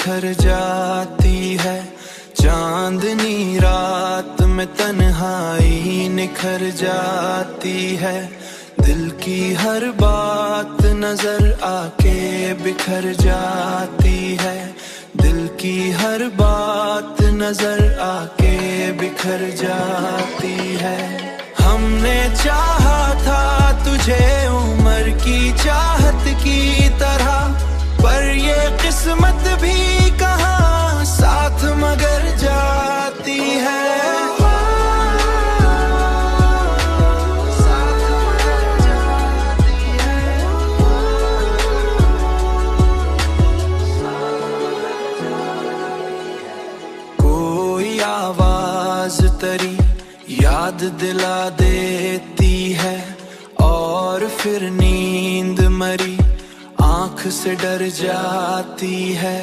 बिखर जाती है। चांदनी रात में तन्हाई निखर जाती है। दिल की हर बात नजर आके बिखर जाती है। दिल की हर बात नजर आके बिखर जाती है। हमने चाहा था तुझे उम्र की चाहत की तरह, पर ये किस्मत भी कहाँ साथ मगर जाती है। कोई आवाज तेरी याद दिला देती है, और फिर नींद मरी आंख से डर जाती है।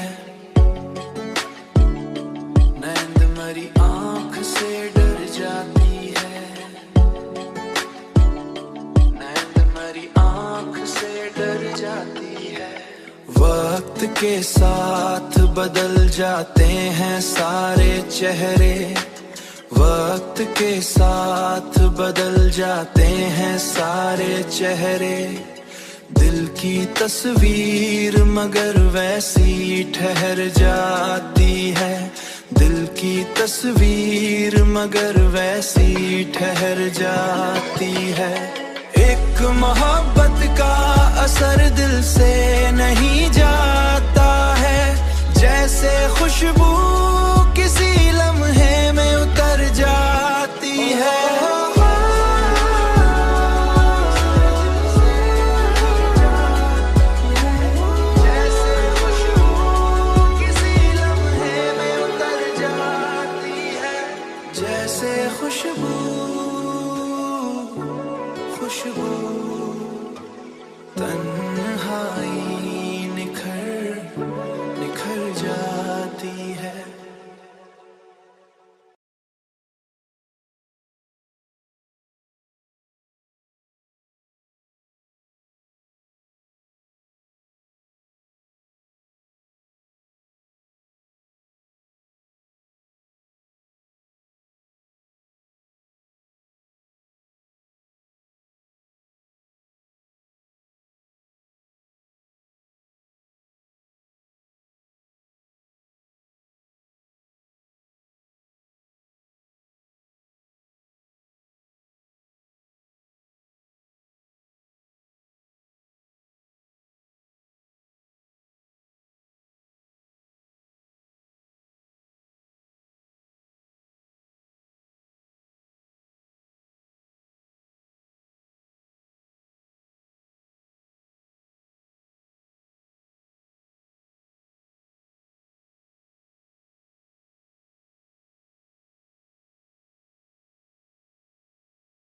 नींद मरी आंख से डर जाती है। नींद मरी आंख से डर जाती है। वक्त के साथ बदल जाते हैं सारे चेहरे। वक्त के साथ बदल जाते हैं सारे चेहरे। दिल की तस्वीर मगर वैसी ठहर जाती है। दिल की तस्वीर मगर वैसी ठहर जाती है। एक मोहब्बत का असर दिल से नहीं जा